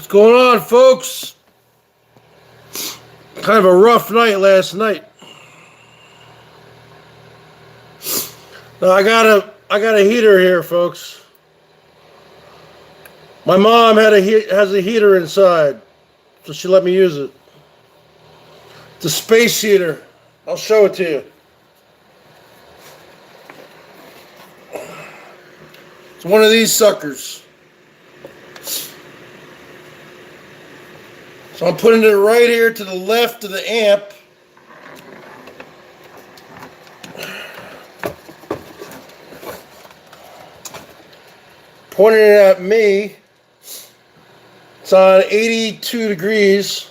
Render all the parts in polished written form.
Going on, folks? Kind of a rough night last night. Now I got a heater here, folks. My mom has a heater inside, so she let me use it. It's a space heater. I'll show it to you. It's one of these suckers. So I'm putting it right here to the left of the amp. Pointing it at me. It's on 82 degrees.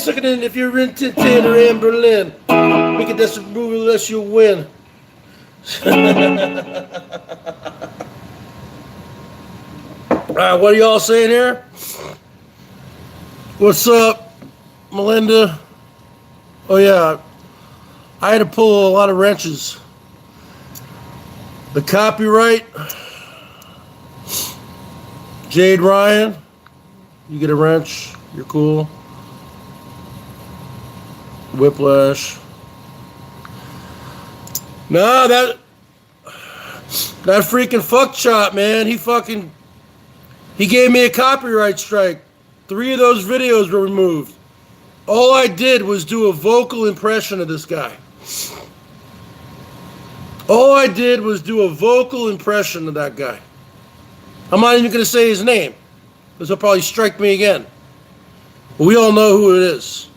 suck it in if you're in Tintin or in Berlin. Make it this movie unless you win. What are y'all saying here? What's up, Melinda? Oh yeah, I had to pull a lot of wrenches. The copyright, Jade Ryan, you get a wrench, you're cool. Whiplash. Nah, that freaking fuck chop, man. He gave me a copyright strike. 3 of those videos were removed. All I did was do a vocal impression of this guy. All I did was do a vocal impression of that guy. I'm not even going to say his name, because he'll probably strike me again. But we all know who it is.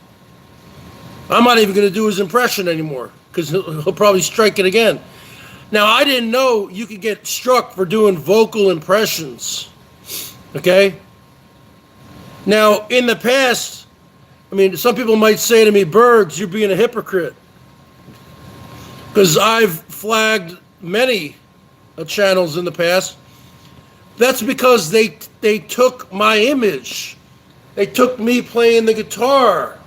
I'm not even going to do his impression anymore, because he'll probably strike it again. Now, I didn't know you could get struck for doing vocal impressions. Okay? Now, in the past, I mean, some people might say to me, Bergs, you're being a hypocrite. Because I've flagged many channels in the past. That's because they took my image. They took me playing the guitar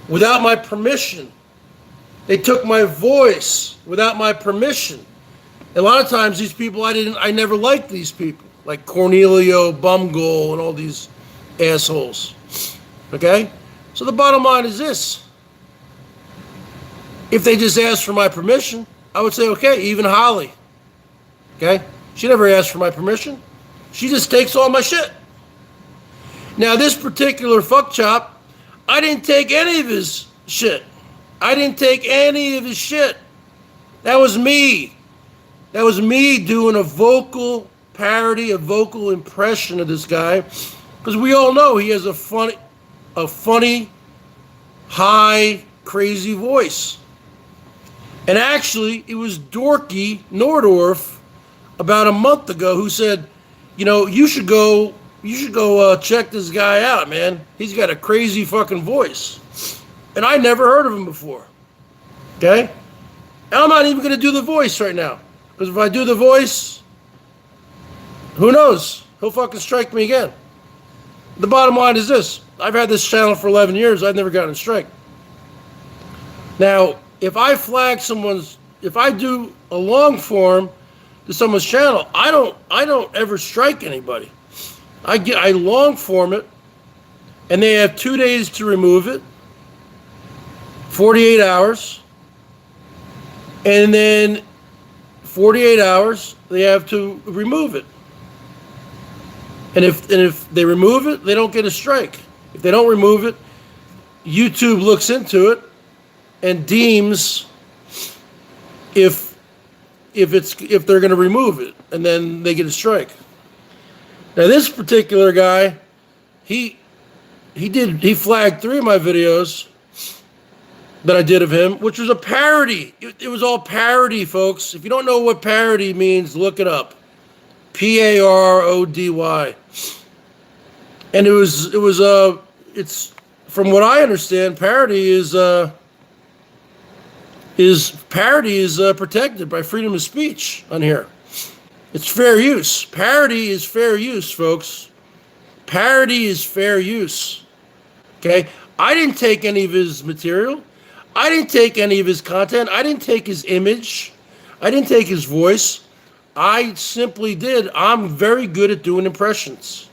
without my permission. They took my voice without my permission. A lot of times these people, I never liked these people. Like Cornelio, Bumgoal, and all these assholes. Okay? So the bottom line is this. If they just asked for my permission, I would say, okay, even Holly. Okay? She never asked for my permission. She just takes all my shit. Now, this particular fuck chop, I didn't take any of his shit. I didn't take any of his shit. That was me. That was me doing a vocal parody, a vocal impression of this guy. Because we all know he has a funny, high, crazy voice. And actually, it was Dorky Nordorf about a month ago who said, you know, you should go check this guy out, man. He's got a crazy fucking voice. And I never heard of him before. Okay? And I'm not even going to do the voice right now. Because if I do the voice, who knows? He'll fucking strike me again. The bottom line is this. I've had this channel for 11 years. I've never gotten a strike. Now, if I do a long form to someone's channel, I don't ever strike anybody. I long form it, and they have 2 days to remove it, 48 hours, and then 48 hours they have to remove it. And if they remove it, they don't get a strike. If they don't remove it, YouTube looks into it and deems if they're going to remove it, and then they get a strike. Now this particular guy, he flagged 3 of my videos that I did of him, which was a parody. It was all parody, folks. If you don't know what parody means, look it up. Parody. And it's from what I understand, parody is protected by freedom of speech on here. It's fair use. Parody is fair use, folks. Parody is fair use. Okay? I didn't take any of his material. I didn't take any of his content. I didn't take his image. I didn't take his voice. I simply did. I'm very good at doing impressions.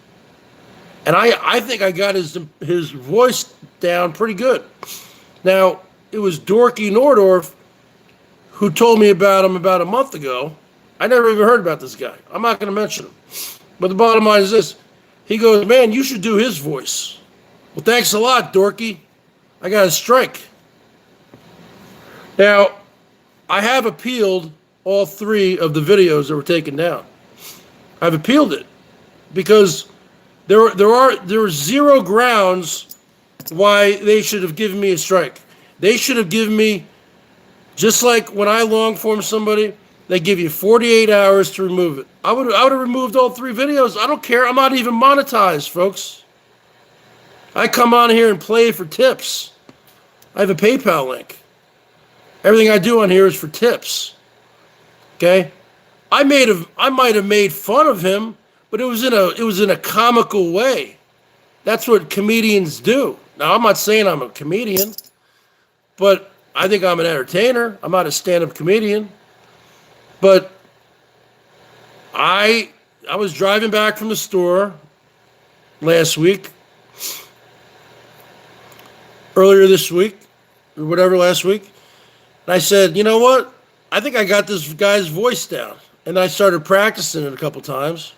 And I think I got his voice down pretty good. Now, it was Dorky Nordorf who told me about him about a month ago. I never even heard about this guy. I'm not going to mention him. But the bottom line is this. He goes, man, you should do his voice. Well, thanks a lot, Dorky. I got a strike. Now, I have appealed all 3 of the videos that were taken down. I've appealed it because there are 0 grounds why they should have given me a strike. They should have given me, just like when I long form somebody, they give you 48 hours to remove it. I would have removed all 3 videos. I don't care. I'm not even monetized, folks. I come on here and play for tips. I have a PayPal link. Everything I do on here is for tips. Okay? I might have made fun of him, but it was in a comical way. That's what comedians do. Now, I'm not saying I'm a comedian, but I think I'm an entertainer. I'm not a stand-up comedian. But I was driving back from the store last week, earlier this week, or whatever, last week, and I said, you know what? I think I got this guy's voice down. And I started practicing it a couple times.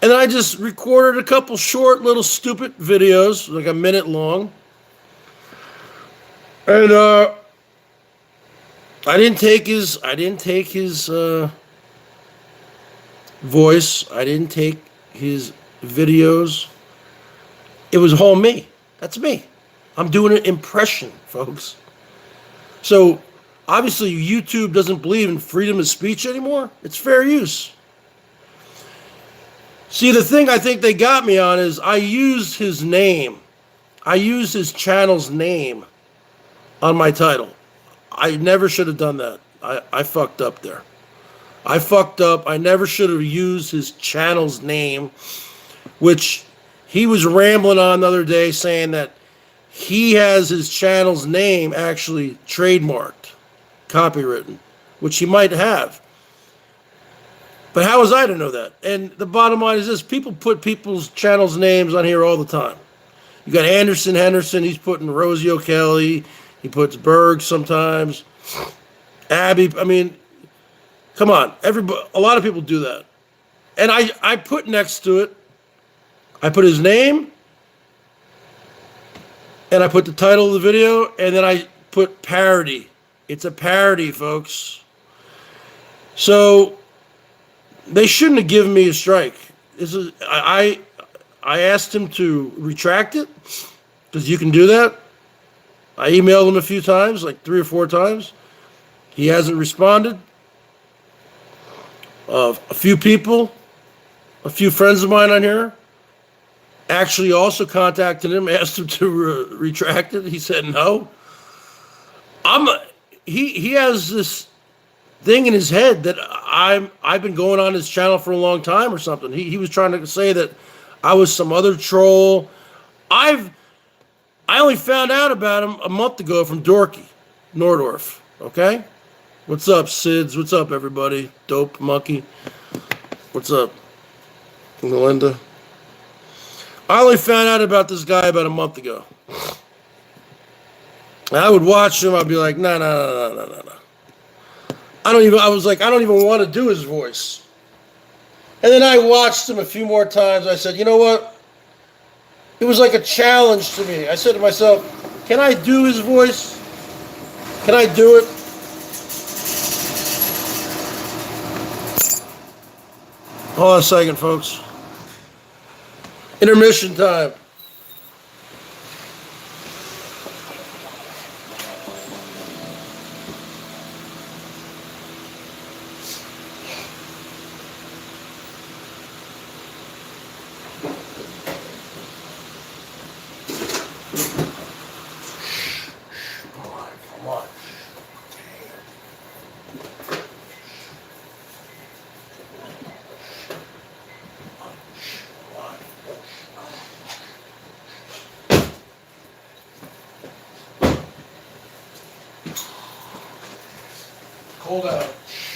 And then I just recorded a couple short little stupid videos, like a minute long. And I didn't take his voice. I didn't take his videos. It was all me. That's me. I'm doing an impression, folks. So obviously YouTube doesn't believe in freedom of speech anymore. It's fair use. See, the thing I think they got me on is I used his name. I used his channel's name on my title. I never should have done that. I fucked up there. I fucked up. I never should have used his channel's name, which he was rambling on the other day saying that he has his channel's name actually trademarked, copywritten, which he might have. But how was I to know that? And the bottom line is this: people put people's channels' names on here all the time. You got Anderson Henderson, he's putting Rosie O'Kelly, he puts Berg sometimes, Abby. I mean, come on, a lot of people do that. And I put next to it, I put his name, and I put the title of the video, and then I put parody. It's a parody, folks. So they shouldn't have given me a strike. I asked him to retract it, because you can do that. I emailed him a few times, like 3 or 4 times. He hasn't responded. A few people, a few friends of mine on here, actually also contacted him, asked him to retract it. He said no. He has this thing in his head that I've been going on his channel for a long time or something. He was trying to say that I was some other troll. I only found out about him a month ago from Dorky Nordorf. Okay? What's up, Sids? What's up, everybody? Dope Monkey. What's up, Melinda? I only found out about this guy about a month ago. And I would watch him. I'd be like, no. I don't even want to do his voice. And then I watched him a few more times. I said, you know what? It was like a challenge to me. I said to myself, can I do his voice? Can I do it? Hold on a second, folks. Intermission time. Come on. Cold out.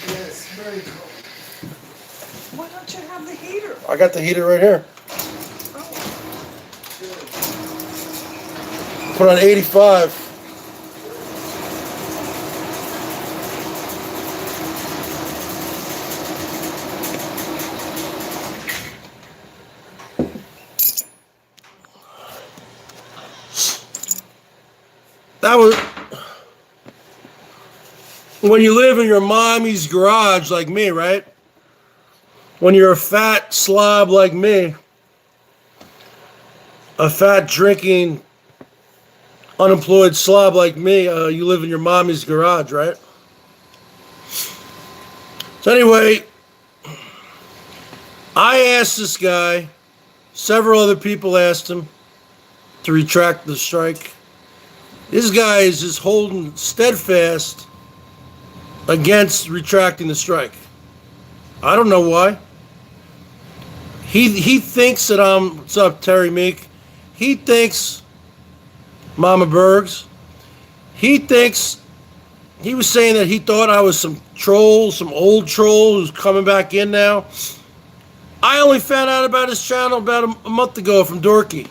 Yes, very cold. Why don't you have the heater? I got the heater right here. Oh, good. Put on 85. That was when you live in your mommy's garage like me, right? When you're a fat slob like me, a fat drinking, unemployed slob like me, you live in your mommy's garage, right? So anyway, I asked this guy, several other people asked him, to retract the strike. This guy is just holding steadfast against retracting the strike. I don't know why. He thinks that what's up, Terry Meek? He thinks, Mama Bergs, he thinks, he was saying that he thought I was some troll, some old troll who's coming back in now. I only found out about his channel about a month ago from Dorky.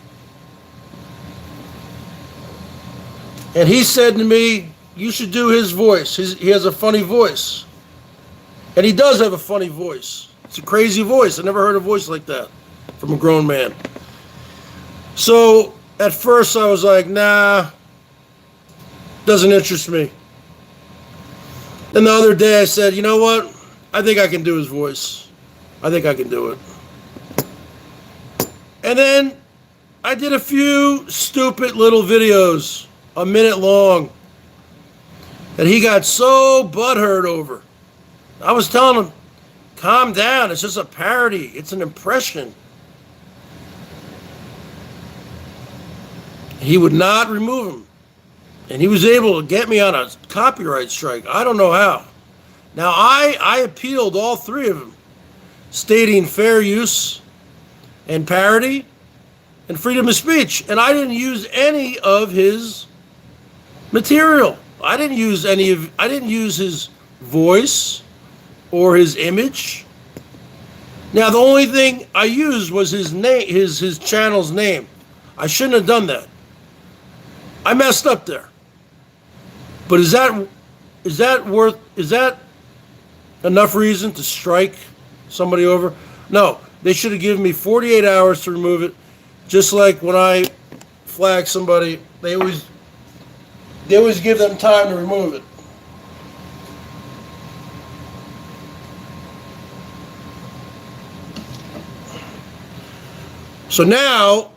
And he said to me, you should do his voice. He has a funny voice. And he does have a funny voice. It's a crazy voice. I never heard a voice like that from a grown man. So at first I was like, nah, doesn't interest me. Then the other day I said, you know what? I think I can do his voice. I think I can do it. And then I did a few stupid little videos, a minute long, that he got so butthurt over. I was telling him, calm down, it's just a parody, it's an impression. He would not remove him. And he was able to get me on a copyright strike. I don't know how. Now, I appealed all three of them, stating fair use and parody and freedom of speech. And I didn't use any of his material. I didn't use his voice or his image. Now, the only thing I used was his name, his channel's name. I shouldn't have done that. I messed up there. But is that enough reason to strike somebody over? No, they should have given me 48 hours to remove it. Just like when I flag somebody, they always give them time to remove it. So now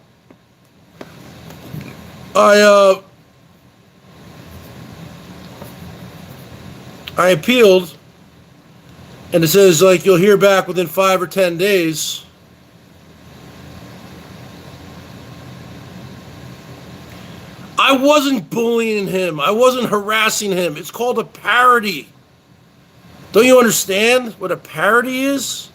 I appealed, and it says like you'll hear back within 5 or 10 days. I wasn't bullying him. I wasn't harassing him. It's called a parody. Don't you understand what a parody is?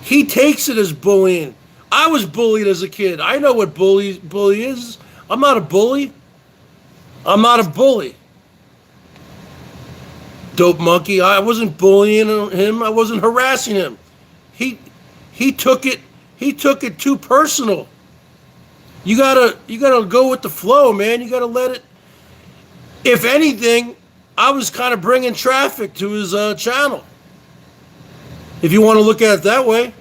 He takes it as bullying. I was bullied as a kid. I know what bully is. I'm not a bully. I'm not a bully. Dope monkey. I wasn't bullying him. I wasn't harassing him. He took it too personal. You gotta go with the flow, man. You gotta let it. If anything, I was kind of bringing traffic to his channel. If you want to look at it that way.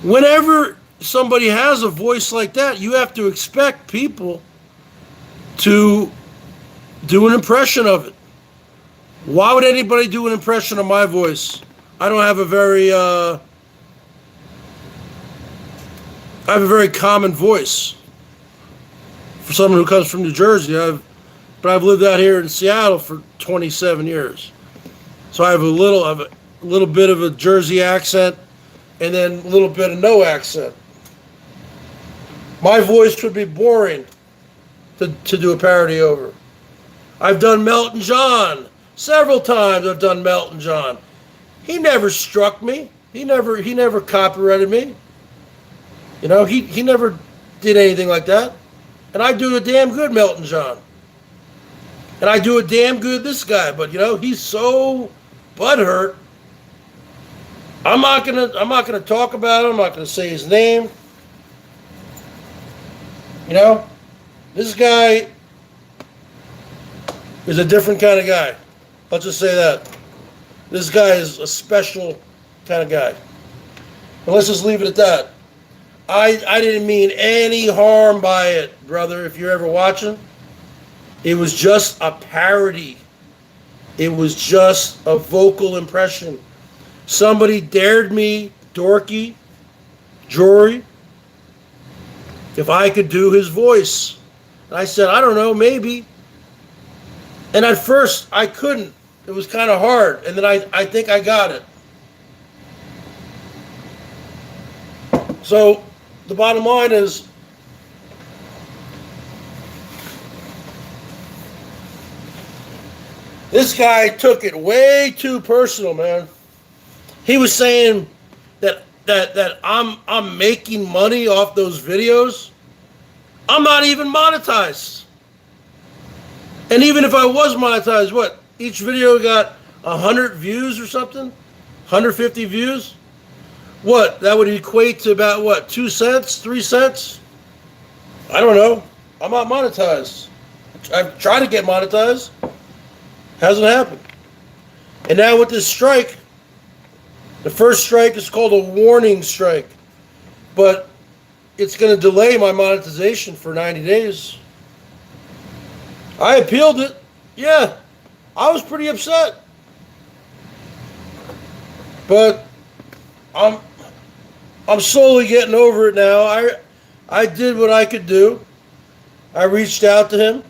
Whenever somebody has a voice like that, you have to expect people to do an impression of it. Why would anybody do an impression of my voice? I don't have a very I have a very common voice for someone who comes from New Jersey. But I've lived out here in Seattle for 27 years. So I have a little bit of a Jersey accent and then a little bit of no accent. My voice would be boring to do a parody over. I've done Melton John. Several times I've done Melton John. He never struck me. He never copyrighted me. You know, he never did anything like that. And I do a damn good Melton John. And I do a damn good this guy, but you know, he's so butthurt. I'm not gonna talk about him. I'm not gonna say his name. You know, this guy is a different kind of guy. I'll just say that. This guy is a special kind of guy. And let's just leave it at that. I didn't mean any harm by it, brother, if you're ever watching. It was just a parody. It was just a vocal impression. Somebody dared me, Dorky, Jory, if I could do his voice. And I said, I don't know, maybe. And at first, I couldn't. It was kind of hard. And then I think I got it. So the bottom line is, this guy took it way too personal, man. He was saying that I'm making money off those videos. I'm not even monetized. And even if I was monetized, what? Each video got 100 views or something? 150 views? What? That would equate to about what? 2 cents? 3 cents? I don't know. I'm not monetized. I've tried to get monetized. Hasn't happened. And now with this strike, the first strike is called a warning strike. But it's going to delay my monetization for 90 days. I appealed it. Yeah, I was pretty upset. But I'm slowly getting over it now. I did what I could do. I reached out to him.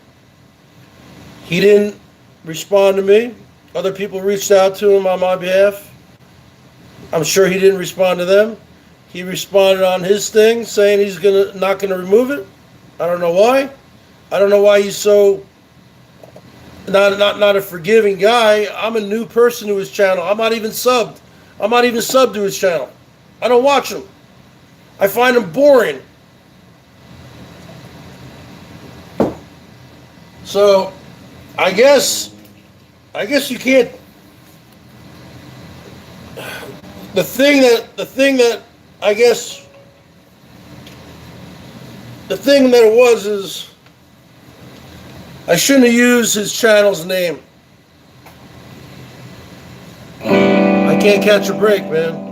He didn't respond to me. Other people reached out to him on my behalf. I'm sure he didn't respond to them. He responded on his thing saying he's not gonna remove it. I don't know why. I don't know why he's so not a forgiving guy. I'm a new person to his channel. I'm not even subbed. I'm not even subbed to his channel. I don't watch him. I find him boring. So I guess you can't. The thing that I guess the thing that it was is I shouldn't have used his channel's name. I can't catch a break, man.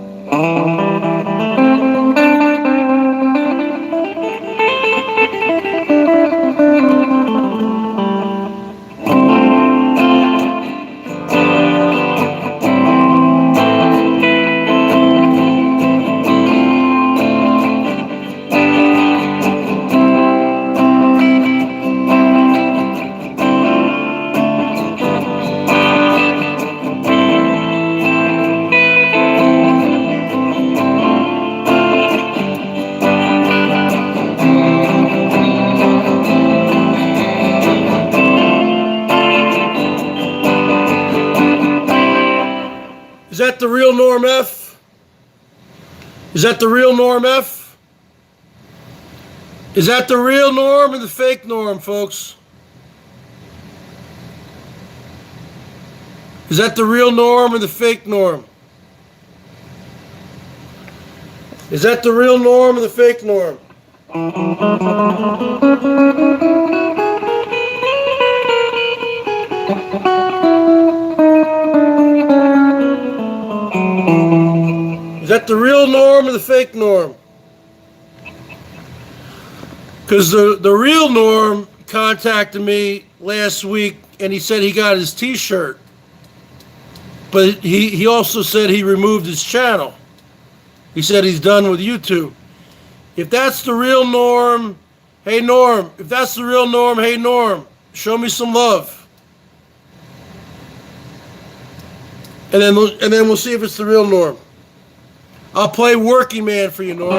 Is that the real Norm F? Is that the real Norm F? Is that the real Norm or the fake Norm, folks? Is that the real Norm or the fake Norm? Is that the real Norm or the fake Norm? Is that the real Norm or the fake Norm? Because the real Norm contacted me last week and he said he got his t-shirt. But he also said he removed his channel. He said he's done with YouTube. If that's the real Norm, hey Norm, if that's the real Norm, hey Norm, show me some love. And then we'll see if it's the real Norm. I'll play Working Man for you, Norm.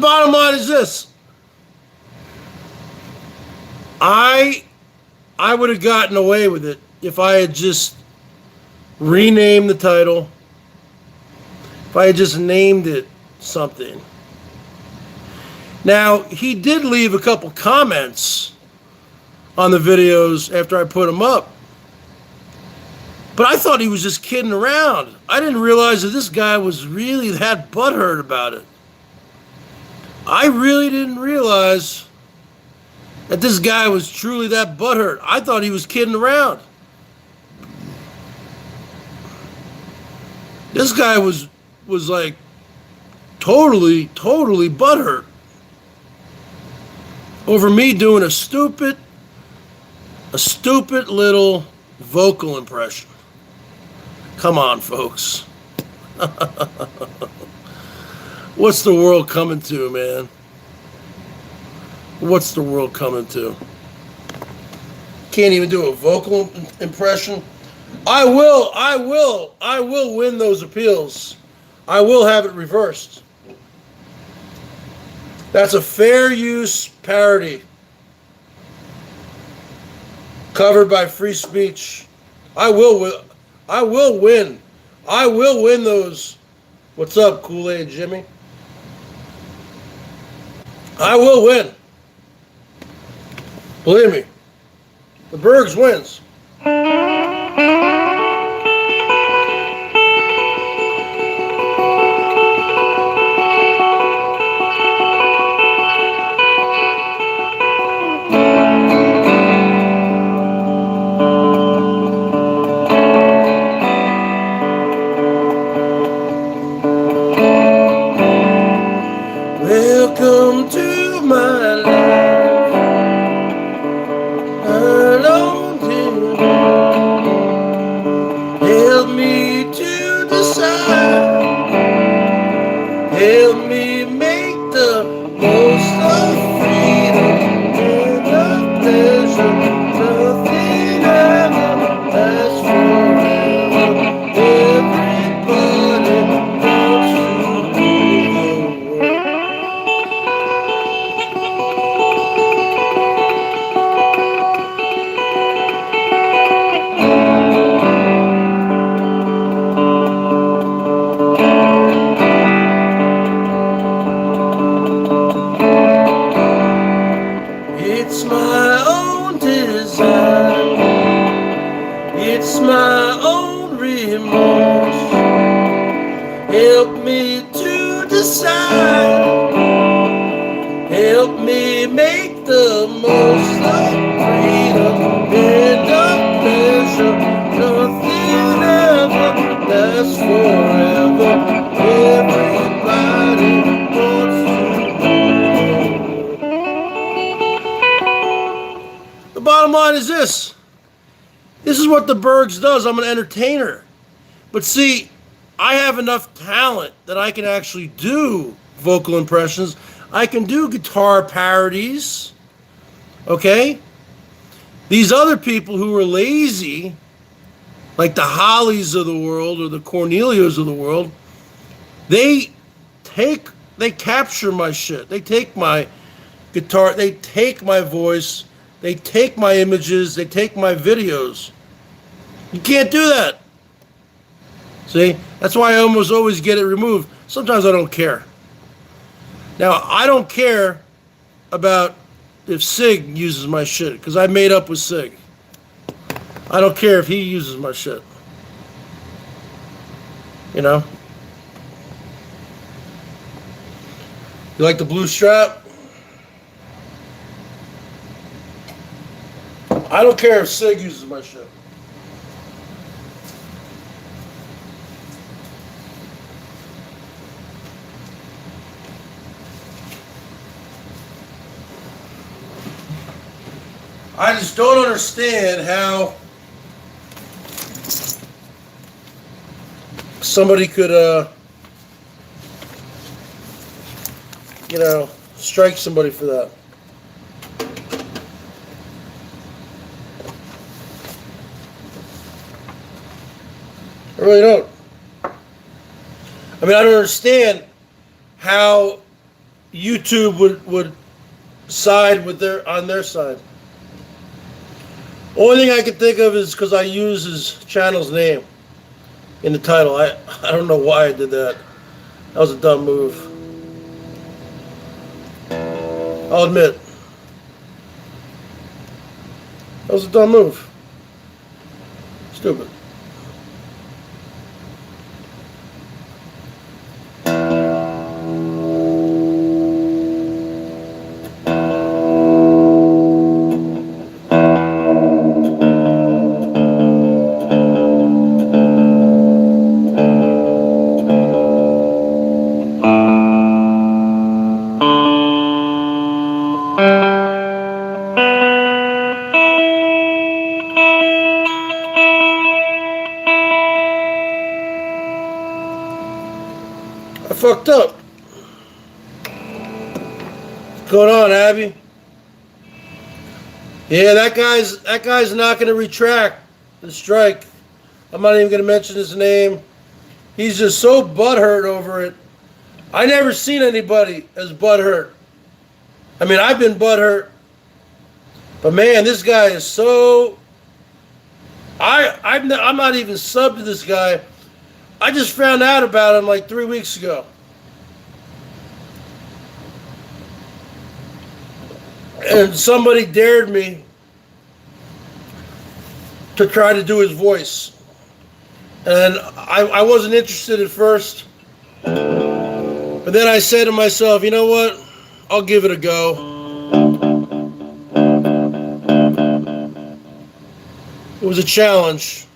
bottom line is this. I would have gotten away with it if I had just renamed the title. If I had just named it something. Now, he did leave a couple comments on the videos after I put them up. But I thought he was just kidding around. I didn't realize that this guy was really that butthurt about it. I really didn't realize that this guy was truly that butthurt. I thought he was kidding around. This guy was like totally butthurt over me doing a stupid little vocal impression. Come on, folks. What's the world coming to, man? What's the world coming to? Can't even do a vocal impression. I will win those appeals. I will have it reversed. That's a fair use parody. Covered by free speech. I will win. I will win those. What's up, Kool-Aid Jimmy? I will win. Believe me. The Bergs wins. Welcome to my life. Alone here. Help me to decide. Help me make the most of freedom and of pleasure. Nothing ever lasts forever. Everybody wants to rule the world. It's my own desire. It's my own remorse. Help me to decide. Help me make the most of freedom and of pleasure. Nothing ever lasts forever. Everybody wants to know. The bottom line is this. This is what the Bergs does. I'm an entertainer. But see, I have enough talent that I can actually do vocal impressions. I can do guitar parodies. Okay? These other people who are lazy, like the Hollies of the world or the Cornelios of the world, they capture my shit. They take my guitar, they take my voice, they take my images, they take my videos. You can't do that. See? That's why I almost always get it removed. Sometimes I don't care. Now, I don't care about if Sig uses my shit, because I made up with Sig. I don't care if he uses my shit. You know? You like the blue strap? I don't care if Sig uses my shit. I just don't understand how somebody could, strike somebody for that. I really don't. I mean, I don't understand how YouTube would side with on their side. Only thing I can think of is because I use his channel's name in the title. I don't know why I did that. That was a dumb move. I'll admit. That was a dumb move. Stupid. I fucked up. What's going on, Abby? Yeah, that guy's not going to retract the strike. I'm not even going to mention his name. He's just so butthurt over it. I never seen anybody as butthurt. I mean, I've been butthurt, but man, this guy is so. I'm not even subbed to this guy. I just found out about him like 3 weeks ago. And somebody dared me to try to do his voice. And I wasn't interested at first. But then I said to myself, you know what? I'll give it a go. It was a challenge.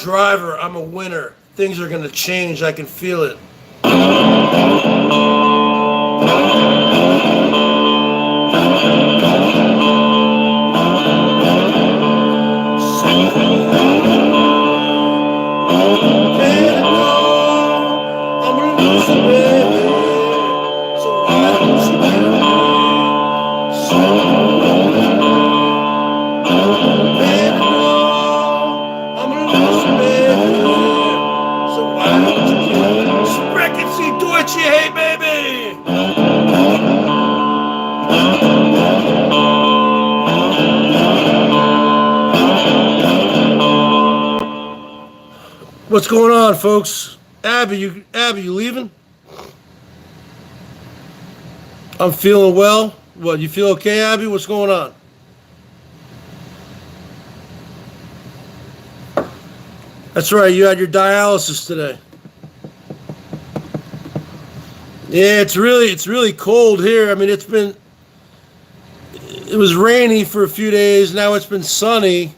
Driver, I'm a winner. Things are going to change. I can feel it. Hey, baby! What's going on, folks? Abby, you leaving? I'm feeling well. What, you feel okay, Abby? What's going on? That's right, you had your dialysis today. Yeah, it's really cold here. I mean, it was rainy for a few days. Now it's been sunny,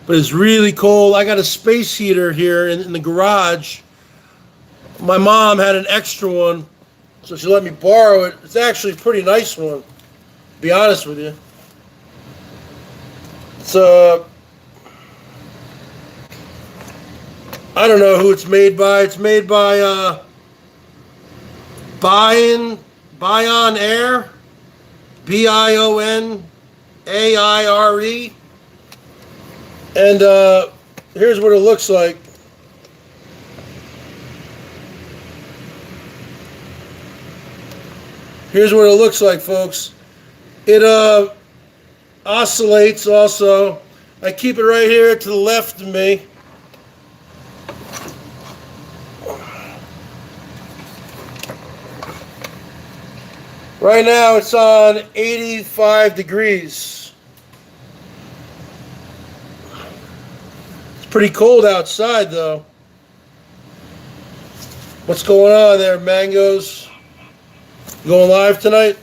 but it's really cold. I got a space heater here in the garage. My mom had an extra one, so she let me borrow it. It's actually a pretty nice one, to be honest with you. It's I don't know who it's made by. It's made by Bion Air, BIONAIRE, and here's what it looks like. Here's what it looks like, folks. It oscillates also. I keep it right here to the left of me. Right now it's on 85 degrees. It's pretty cold outside though. What's going on there, Mangoes? Going live tonight?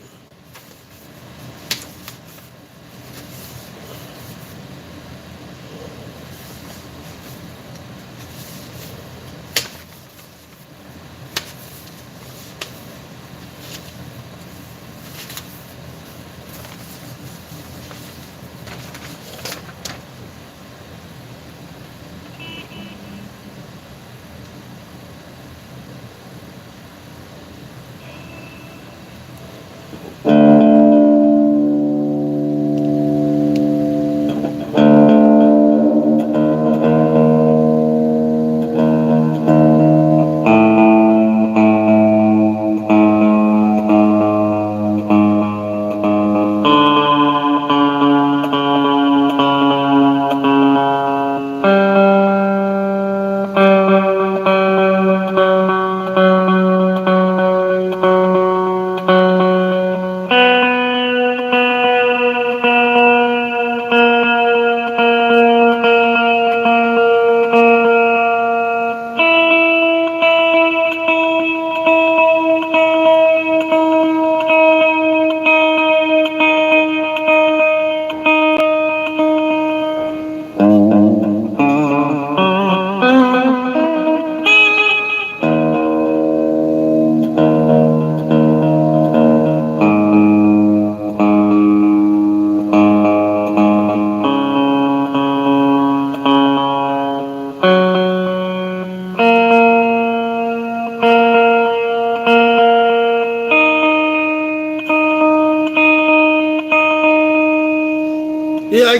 Yeah, I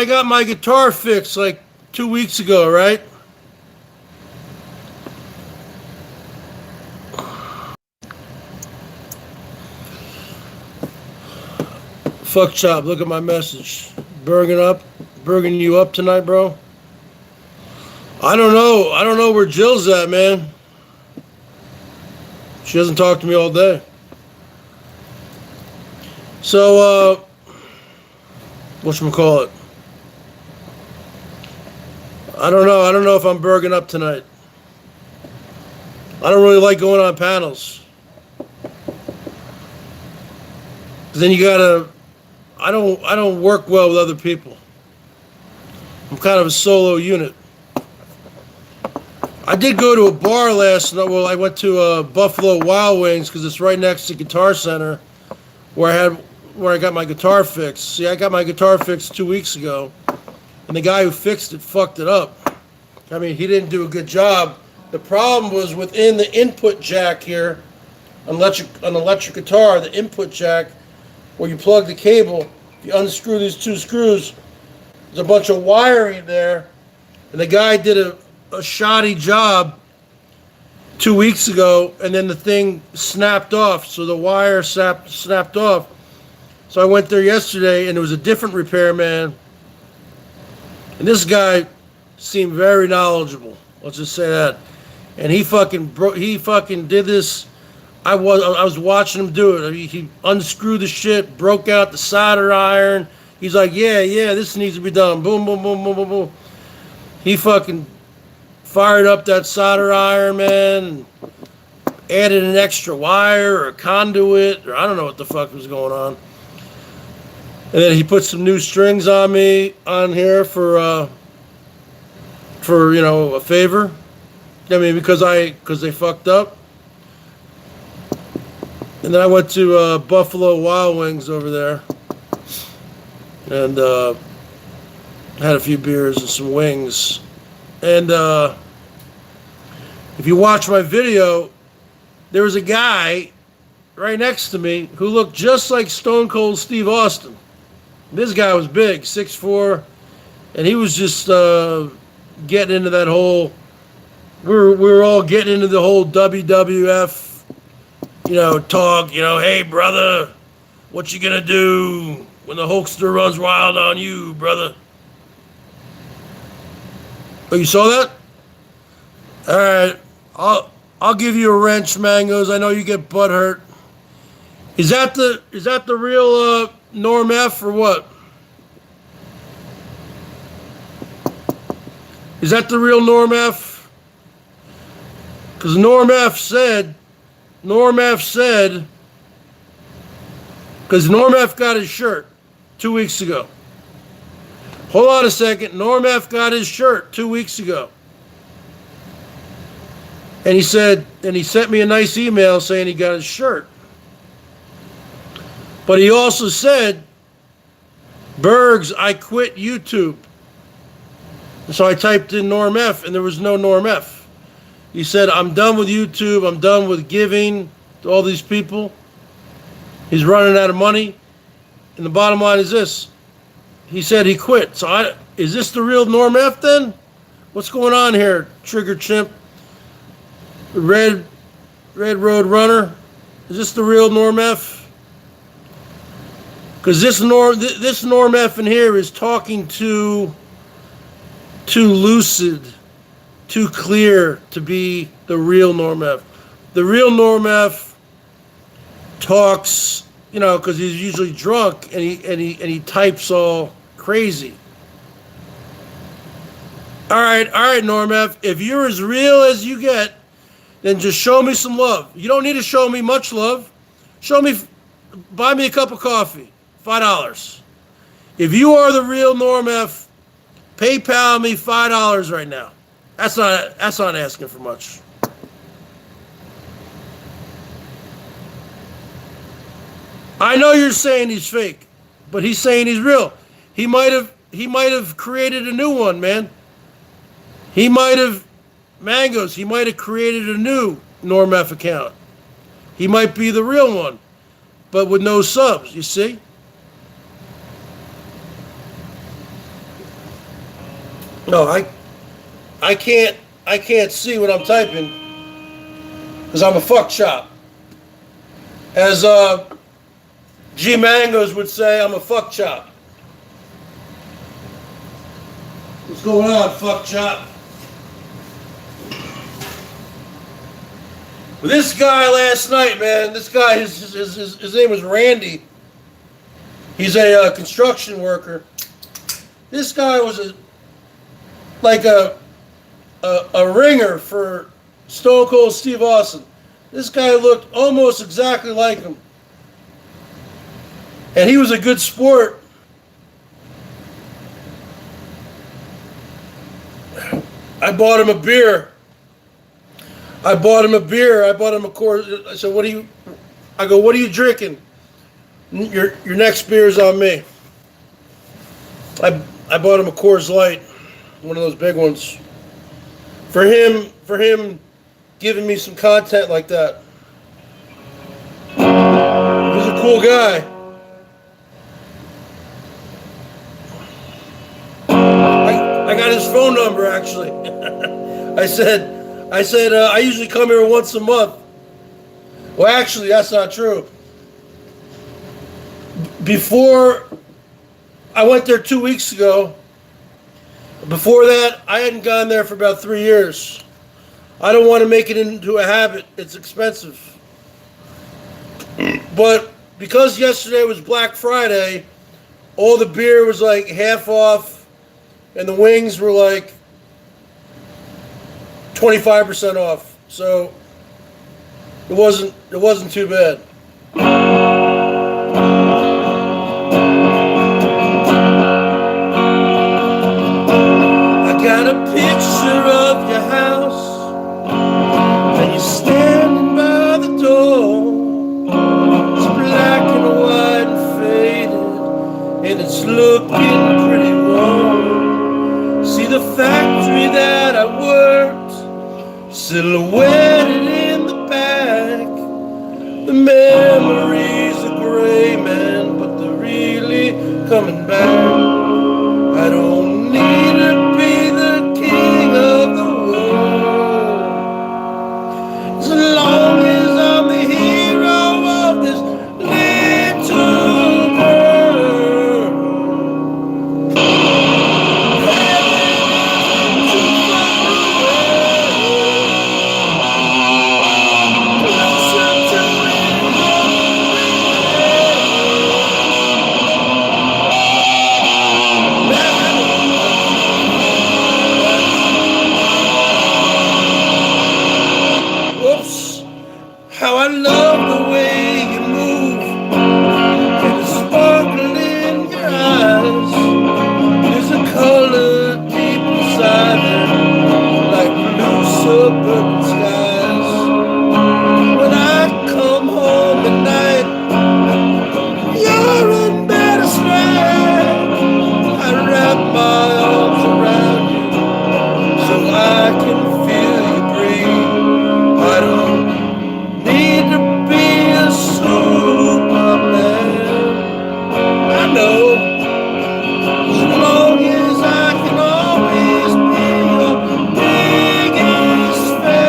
got my guitar fixed like 2 weeks ago, right? Fuck Chop, look at my message. Berging you up tonight, bro? I don't know where Jill's at, man. She hasn't talked to me all day. So, whatchamacallit? I don't know if I'm berging up tonight. I don't really like going on panels. Then you gotta, I don't work well with other people. I'm kind of a solo unit. I did go to a bar last night. Well, I went to Buffalo Wild Wings because it's right next to Guitar Center, where I got my guitar fixed. See, I got my guitar fixed 2 weeks ago, and the guy who fixed it fucked it up. I mean, he didn't do a good job. The problem was within the input jack here, an electric guitar, the input jack, where you plug the cable, if you unscrew these two screws, there's a bunch of wiring there, and the guy did a shoddy job 2 weeks ago, and then the thing snapped off, so the wire snapped off. So I went there yesterday, and it was a different repairman, and this guy seemed very knowledgeable. Let's just say that. And he fucking did this. I was watching him do it. He unscrewed the shit, broke out the solder iron. He's like, yeah, this needs to be done. Boom, boom, boom, boom, boom, boom. He fucking fired up that solder iron, man, and added an extra wire or a conduit, or I don't know what the fuck was going on. And then he put some new strings on here for you know, a favor. I mean, because they fucked up. And then I went to Buffalo Wild Wings over there, and had a few beers and some wings. And if you watch my video, there was a guy right next to me who looked just like Stone Cold Steve Austin. This guy was big, 6'4", and he was just getting into that whole. We were all getting into the whole WWF, you know, talk. You know, hey brother, what you gonna do when the Hulkster runs wild on you, brother? Oh, you saw that? All right, I'll give you a wrench, Mangoes. I know you get butt hurt. Is that the real Norm F or what? Is that the real Norm F? Because Norm F said, because Norm F got his shirt 2 weeks ago. Hold on a second. Norm F got his shirt 2 weeks ago. And he sent me a nice email saying he got his shirt. But he also said, Bergs, I quit YouTube. And so I typed in Norm F, and there was no Norm F. He said, I'm done with YouTube. I'm done with giving to all these people. He's running out of money. And the bottom line is this. He said he quit. So is this the real Norm F then? What's going on here, Trigger Chimp? Red Road Runner? Is this the real Norm F? Because this Norm F in here is talking too lucid, too clear to be the real Norm F. The real Norm F talks, you know, because he's usually drunk and he types all crazy. All right, Norm F. If you're as real as you get, then just show me some love. You don't need to show me much love. Buy me a cup of coffee, $5. If you are the real Norm F, PayPal me $5 right now. That's not asking for much. I know you're saying he's fake, but he's saying he's real. He might have created a new one, man. He might have created a new Norm F account. He might be the real one, but with no subs, you see? No, I can't see what I'm typing because I'm a fuck chop. As G Mangoes would say, I'm a fuck chop. What's going on, fuck chop? Well, this guy last night, man, this guy, his name was Randy. He's a construction worker. This guy was like a ringer for Stone Cold Steve Austin. This guy looked almost exactly like him. And he was a good sport. I bought him a beer. I bought him a quart. I said, what are you drinking? Your next beer's on me. I bought him a Coors Light, one of those big ones. For him giving me some content like that. He's a cool guy. I got his phone number actually. I said, I usually come here once a month. Well, actually, that's not true. Before, I went there 2 weeks ago. Before that, I hadn't gone there for about 3 years. I don't want to make it into a habit. It's expensive. But because yesterday was Black Friday, all the beer was like half off, and the wings were like 25% off. So it wasn't too bad. I got a picture of your house, and you're standing by the door. It's black and white and faded, and it's looking pretty warm. See the factory that I worked, silhouetted in the back. The memories are gray, man, but they're really coming back. I don't need to be the king of the world, as long as I'm the hero of this little girl. Whoops, how I love the way you move, and the sparkle in your eyes. There's a color deep inside there, like blue suburban skies. When I come home at night, you're in bed asleep. I wrap my arms around you so I can feel you breathe. I don't need to be a superman. I know, as long as I can always be your biggest fan.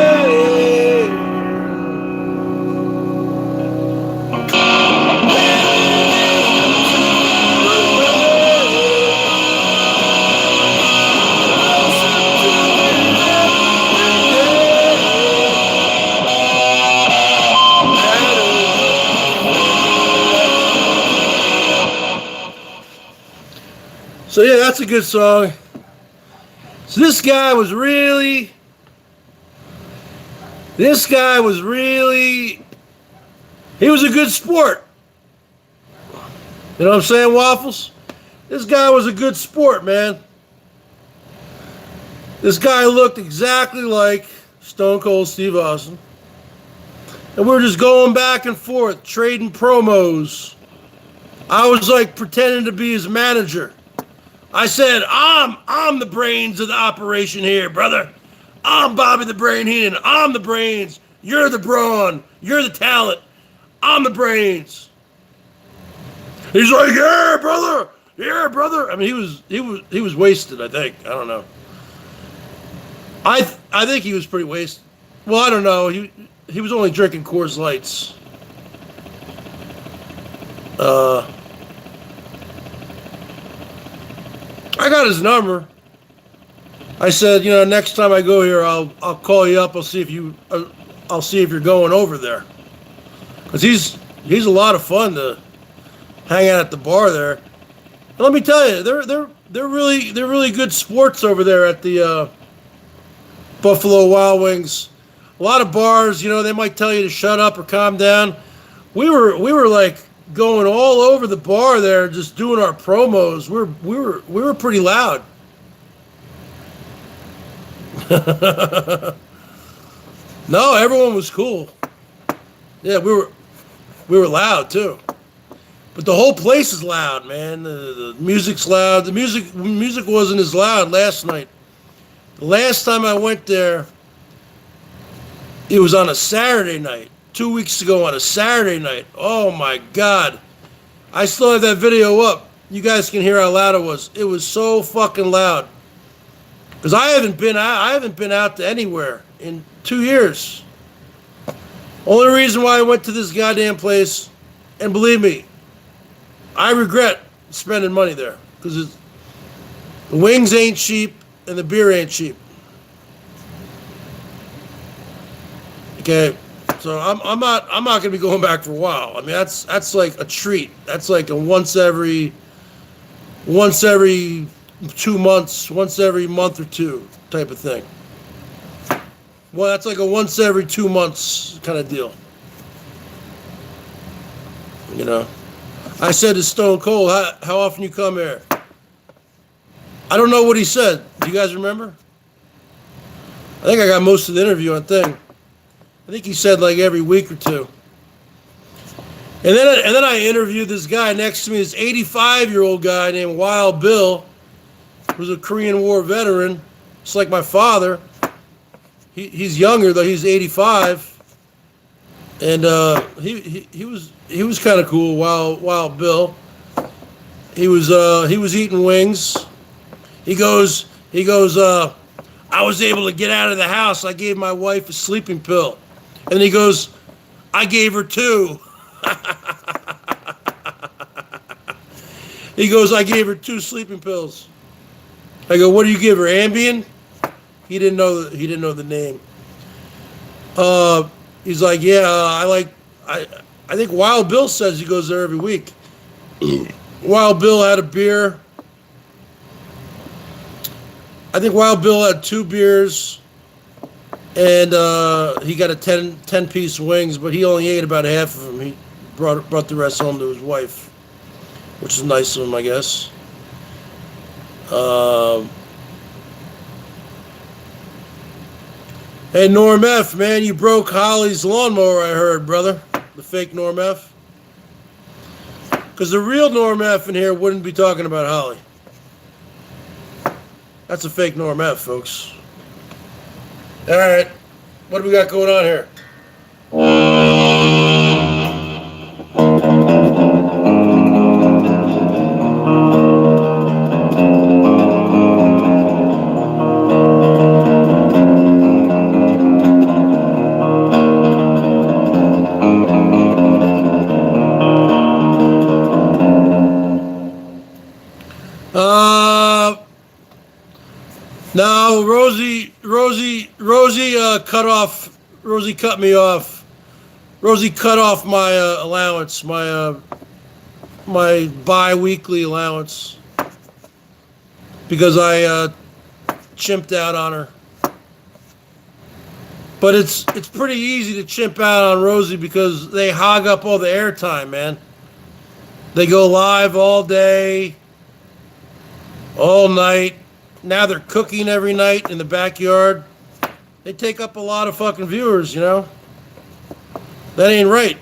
So yeah, that's a good song. So this guy was really, he was a good sport. You know what I'm saying, Waffles? This guy was a good sport, man. This guy looked exactly like Stone Cold Steve Austin. And we were just going back and forth, trading promos. I was like pretending to be his manager. I said, I'm the brains of the operation here, brother. I'm Bobby the Brain Heenan. I'm the brains. You're the brawn. You're the talent. I'm the brains. He's like, yeah, brother. Yeah, brother. I mean, he was wasted, I think. I don't know. I think he was pretty wasted. Well, I don't know. He was only drinking Coors Lights. I got his number. I said, you know, next time I go here, I'll call you up. I'll see if you're going over there, because he's a lot of fun to hang out at the bar there. And let me tell you, they're really good sports over there at the Buffalo Wild Wings. A lot of bars, you know, they might tell you to shut up or calm down. We were like going all over the bar there, just doing our promos. We were pretty loud. No, everyone was cool. Yeah, we were loud too. But the whole place is loud, man. The music's loud. The music wasn't as loud last night. The last time I went there, it was on a Saturday night. 2 weeks ago on a Saturday night. Oh my God. I still have that video up. You guys can hear how loud it was. It was so fucking loud. Because I haven't been out to anywhere in 2 years. Only reason why I went to this goddamn place, and believe me, I regret spending money there. Because the wings ain't cheap and the beer ain't cheap. Okay, so I'm not gonna be going back for a while. I mean that's like a treat. That's like a once every 2 months, once every month or two type of thing. Well, that's like a once every 2 months kind of deal. You know, I said to Stone Cold, how often you come here? I don't know what he said. Do you guys remember? I think I got most of the interview on thing. I think he said like every week or two. And then I interviewed this guy next to me, this 85-year-old guy named Wild Bill, who's a Korean War veteran. It's like my father. He's younger though. He's 85, and he was kind of cool. Wild Bill. He was eating wings. He goes. I was able to get out of the house. I gave my wife a sleeping pill. And he goes, I gave her 2. He goes, I gave her 2 sleeping pills. I go, what do you give her, Ambien? He didn't know the name. He's like, yeah, I think Wild Bill says he goes there every week. Wild Bill had a beer. I think Wild Bill had 2 beers. And he got a 10-piece wings, but he only ate about half of them. He brought the rest home to his wife, which is nice of him, I guess. Hey, Norm F, man, you broke Holly's lawnmower, I heard, brother. The fake Norm F. Because the real Norm F in here wouldn't be talking about Holly. That's a fake Norm F, folks. All right, what do we got going on here? No, Rosie cut me off. Rosie cut off my allowance, my bi-weekly allowance, because I chimped out on her. But it's pretty easy to chimp out on Rosie because they hog up all the airtime, man. They go live all day, all night. Now they're cooking every night in the backyard. They take up a lot of fucking viewers, you know? That ain't right.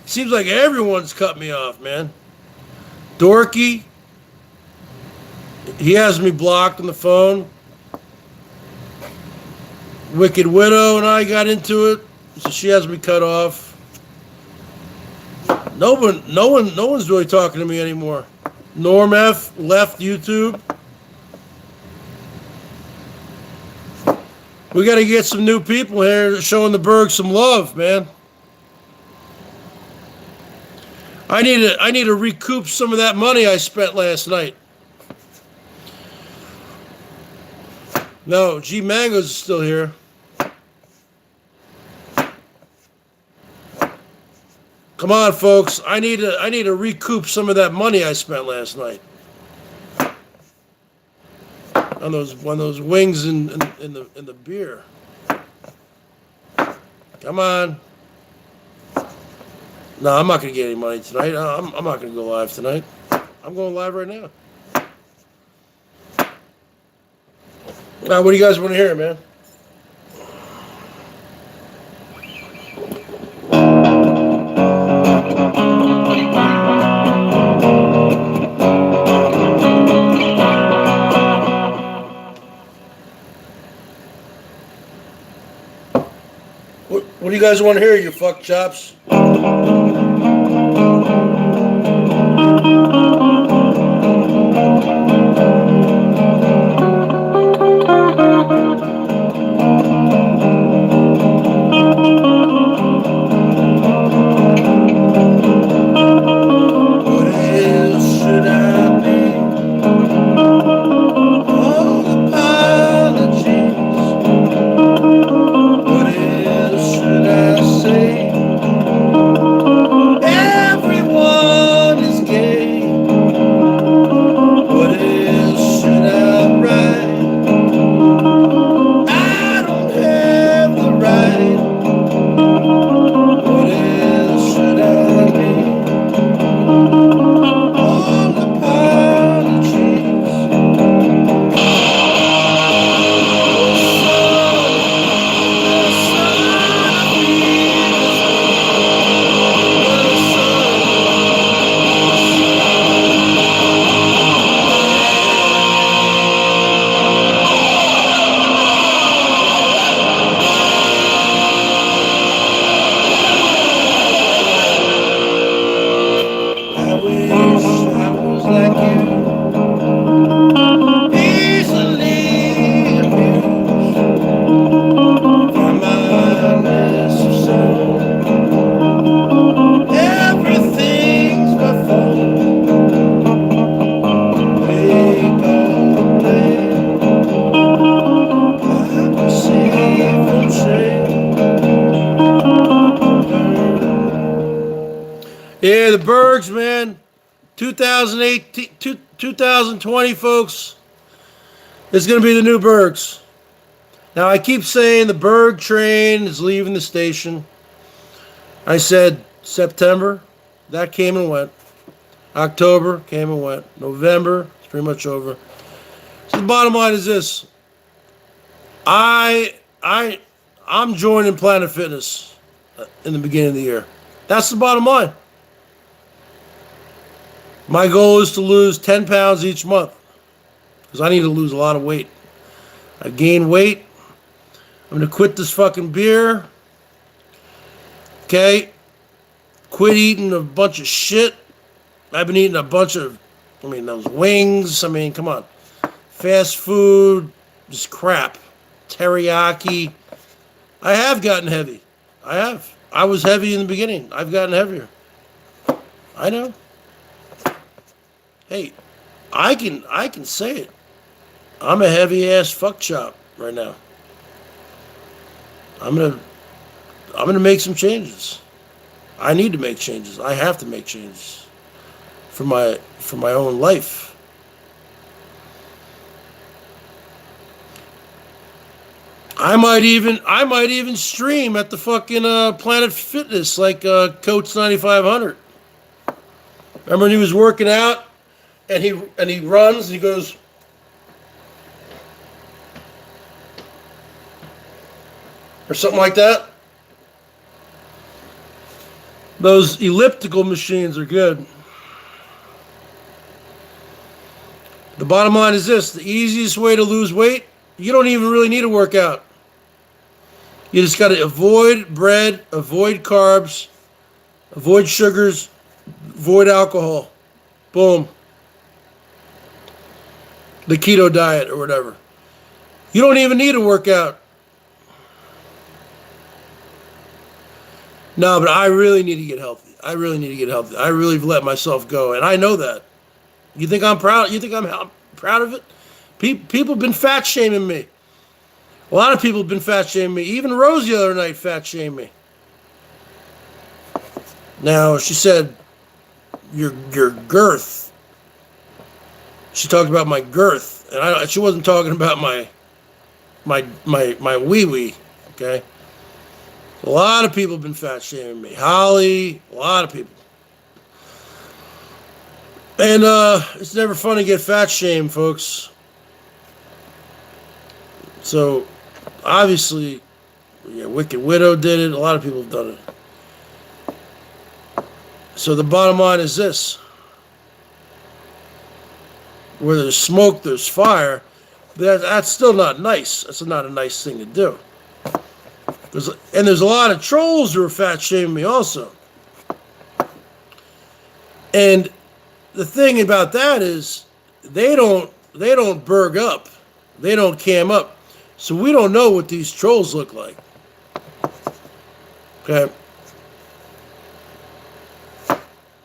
Seems like everyone's cut me off, man. Dorky, he has me blocked on the phone. Wicked Widow and I got into it, so she has me cut off. No one's really talking to me anymore. Norm F left YouTube. We got to get some new people here showing the Berg some love, man. I need to recoup some of that money I spent last night. No, G Mango's still here. Come on, folks. I need to recoup some of that money I spent last night on those wings and the beer. Come on. No, I'm not gonna get any money tonight. I'm not gonna go live tonight. I'm going live right now. Now, what do you guys want to hear, man? What do you guys want to hear, you fuck chops? Yeah, the Bergs, man. 2018, 2020, folks. It's going to be the new Bergs. Now, I keep saying the Berg train is leaving the station. I said September. That came and went. October came and went. November, it's pretty much over. So the bottom line is this. I'm joining Planet Fitness in the beginning of the year. That's the bottom line. My goal is to lose 10 pounds each month because I need to lose a lot of weight. I've gained weight. I'm going to quit this fucking beer. Okay? Quit eating a bunch of shit. I've been eating a bunch of, those wings. Come on. Fast food, just crap. Teriyaki. I have gotten heavy. I have. I was heavy in the beginning. I've gotten heavier. I know. Hey, I can say it. I'm a heavy ass fuck chop right now. I'm gonna make some changes. I need to make changes. I have to make changes for my own life. I might even stream at the fucking Planet Fitness like Coach 9500. Remember when he was working out and he runs and he goes, or something like that. Those elliptical machines are good. The bottom line is this: the easiest way to lose weight, you don't even really need a workout. You just got to avoid bread, avoid carbs, avoid sugars, avoid alcohol. Boom. The keto diet or whatever. You don't even need a workout. No, but I really need to get healthy. I really have let myself go, and I know that. You think I'm proud? You think I'm proud of it? People have been fat shaming me. A lot of people have been fat shaming me. Even Rose the other night fat shamed me. Now, she said, your girth. She talked about my girth, and she wasn't talking about my wee-wee, okay? A lot of people have been fat shaming me. Holly, a lot of people. And it's never fun to get fat shamed, folks. So, obviously, Wicked Widow did it. A lot of people have done it. So the bottom line is this. Where there's smoke, there's fire. That's still not nice. That's not a nice thing to do. There's a lot of trolls who are fat shaming me also. And the thing about that is they don't berg up. They don't cam up. So we don't know what these trolls look like. Okay.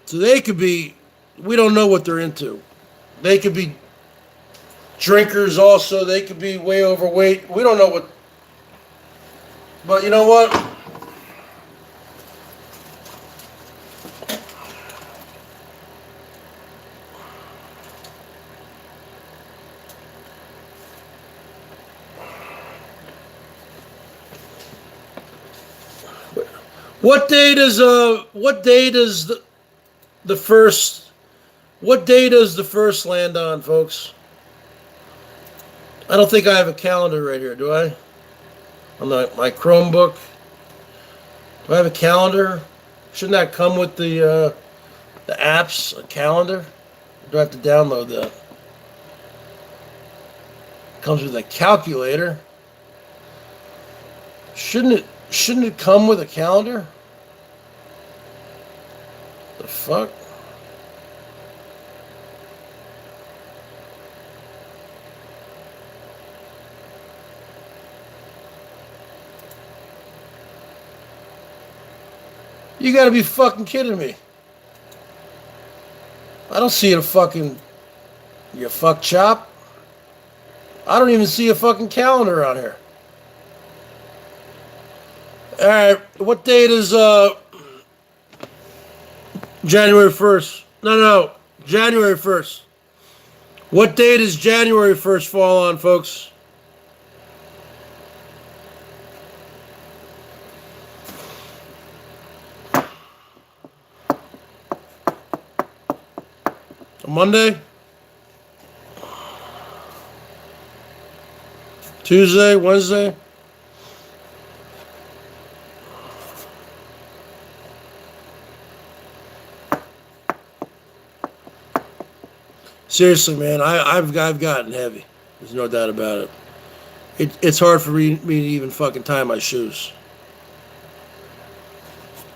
So they could be, we don't know what they're into. They could be drinkers also. They could be way overweight. We don't know what. But you know what? What day does the first land on, folks? I don't think I have a calendar right here, do I? On my Chromebook. Do I have a calendar? Shouldn't that come with the apps, a calendar? Or do I have to download that? It comes with a calculator. Shouldn't it come with a calendar? The fuck? You gotta be fucking kidding me. I don't see a fucking, you fuck chop. I don't even see a fucking calendar on here. Alright, what date is January 1st? No, January 1st. What date does January 1st fall on, folks? A Monday? Tuesday? Wednesday? Seriously, man, I've gotten heavy. There's no doubt about it. It's hard for me to even fucking tie my shoes.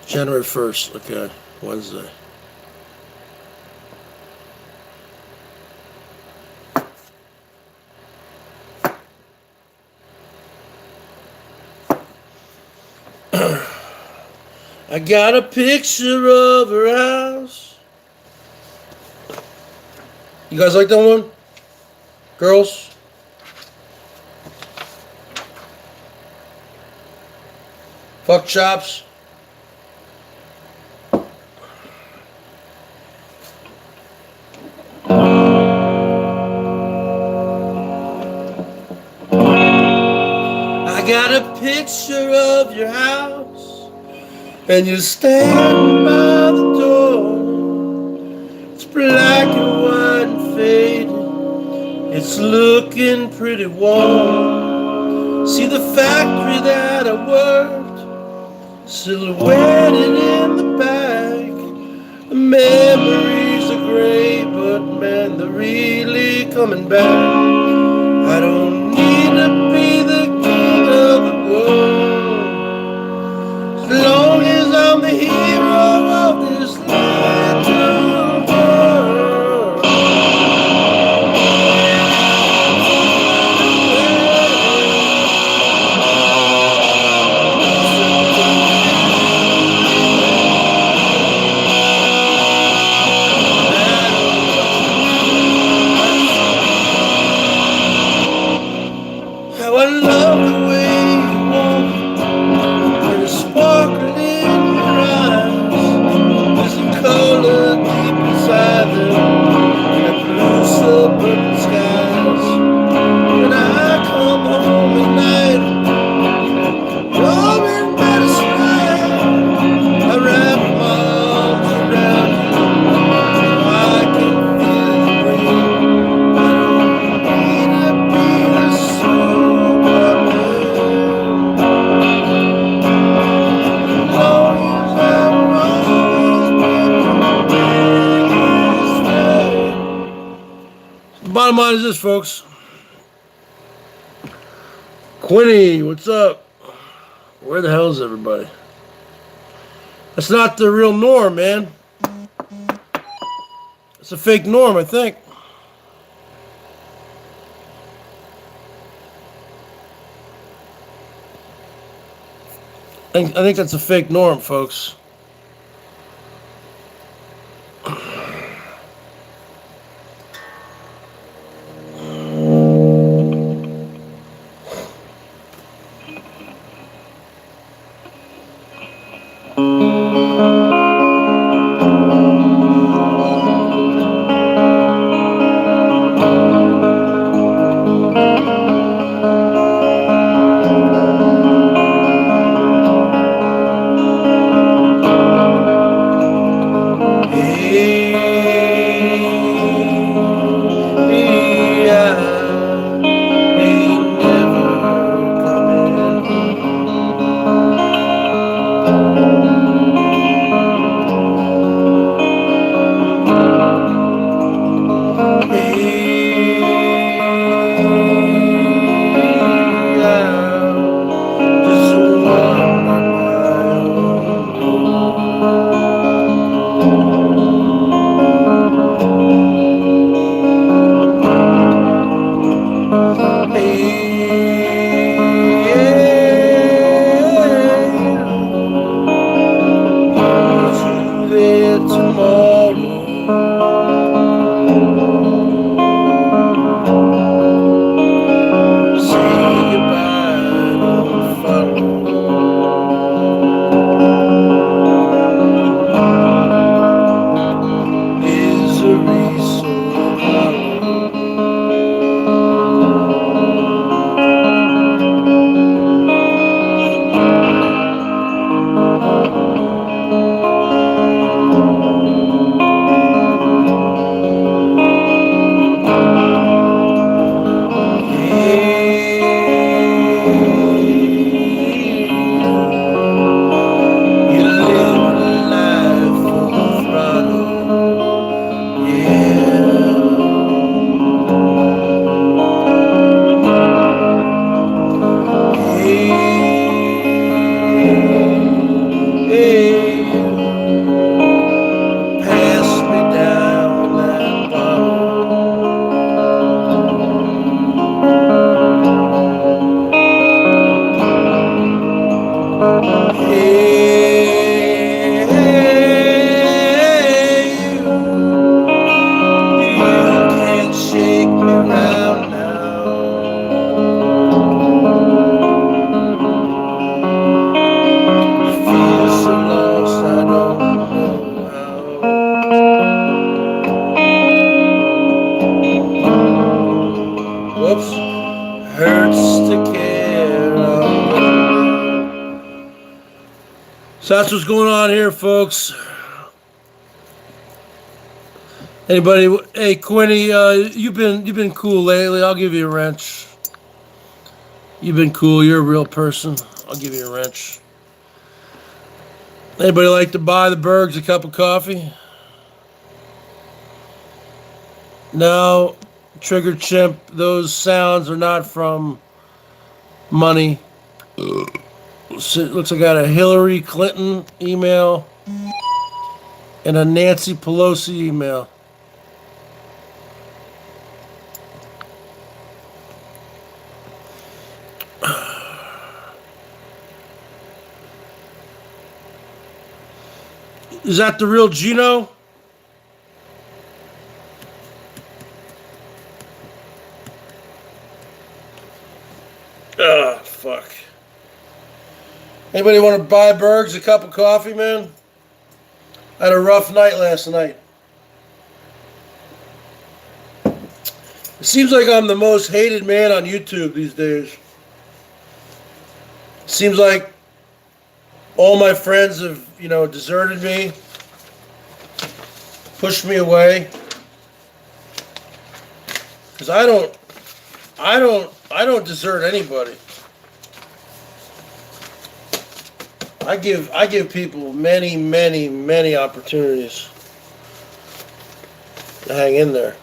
January 1st, okay, Wednesday. I got a picture of her house. You guys like that one? Girls? Fuck chops? I got a picture of your house, and you're standing by the door. It's black and white and faded. It's looking pretty warm. See the factory that I worked, silhouetted in the back. The memories are gray, but man, they're really coming back. I don't need to be the king of the world, as long as I'm the hero of this little world. How I love the way you walk, and the sparkle in your eyes. There's a color deep inside them, and blue suburban skies. When I come home at night, you're in Madison Line. I wrap my arms around you, and I can feel you breathe. I don't need to be the superman, as long as I'm always with you. The bottom line is this, folks. Quinny, what's up? Where the hell is everybody? That's not the real norm, man. It's a fake norm, I think. I think that's a fake norm, folks. So that's what's going on here, folks. Anybody? Hey, Quinny, you've been cool lately. I'll give you a wrench. You've been cool. You're a real person. I'll give you a wrench. Anybody like to buy the Bergs a cup of coffee? No, Trigger Chimp. Those sounds are not from money. So it looks like I got a Hillary Clinton email and a Nancy Pelosi email. Is that the real Gino? Ah, fuck. Anybody want to buy Bergs a cup of coffee, man? I had a rough night last night. It seems like I'm the most hated man on YouTube these days. Seems like all my friends have, deserted me, pushed me away. Because I don't desert anybody. I give people many, many, many opportunities to hang in there.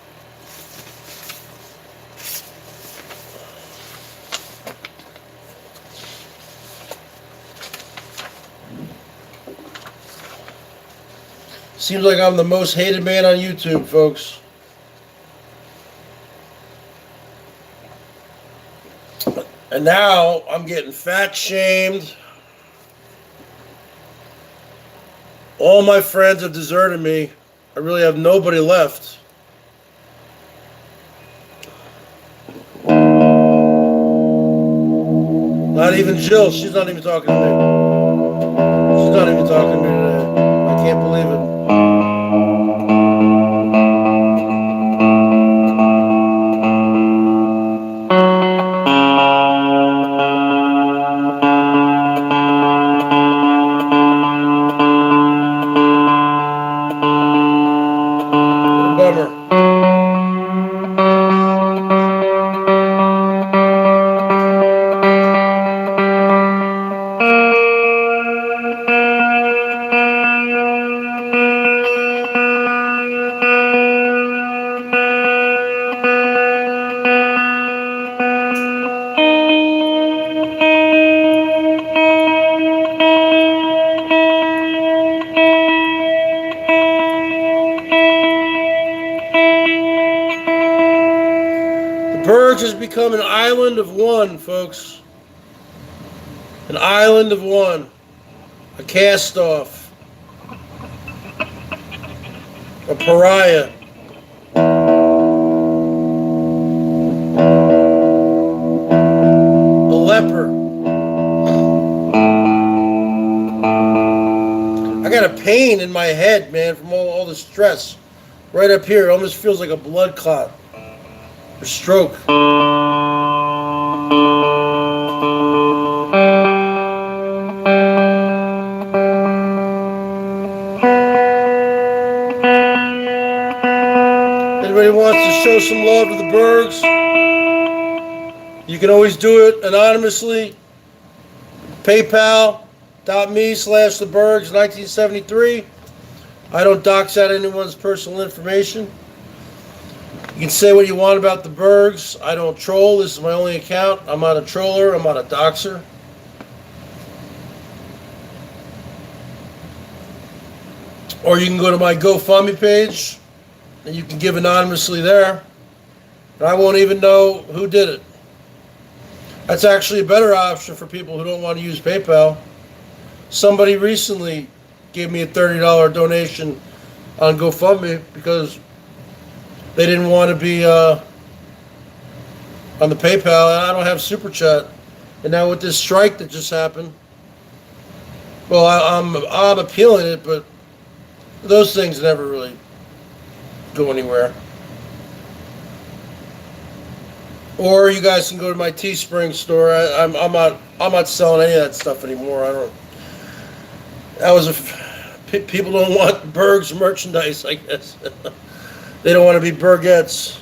Seems like I'm the most hated man on YouTube, folks. And now I'm getting fat shamed. All my friends have deserted me. I really have nobody left. Not even Jill. She's not even talking to me. She's not even talking to me today. I can't believe it. What a bummer. Bergs has become an island of one, folks. An island of one. A cast-off. A pariah. A leper. I got a pain in my head, man, from all the stress. Right up here. It almost feels like a blood clot. Or stroke. Anybody wants to show some love to the Bergs? You can always do it anonymously. PayPal.me/thebergs1973. I don't dox out anyone's personal information. You can say what you want about the Bergs. I don't troll. This is my only account. I'm not a troller. I'm not a doxer. Or you can go to my GoFundMe page and you can give anonymously there. And I won't even know who did it. That's actually a better option for people who don't want to use PayPal. Somebody recently gave me a $30 donation on GoFundMe because they didn't want to be on the PayPal, and I don't have Super Chat. And now with this strike that just happened, well, I'm appealing it, but those things never really go anywhere. Or you guys can go to my Teespring store. I'm not selling any of that stuff anymore. People don't want Bergs merchandise, I guess. They don't want to be Bergettes.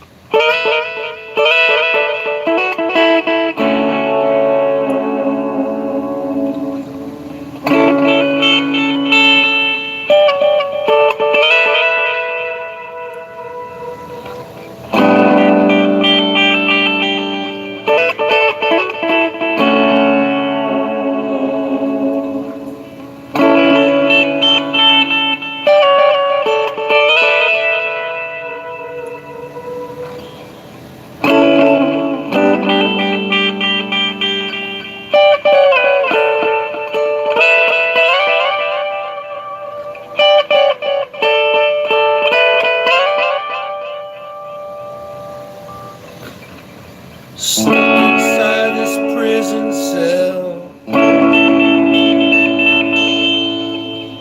Stuck inside this prison cell,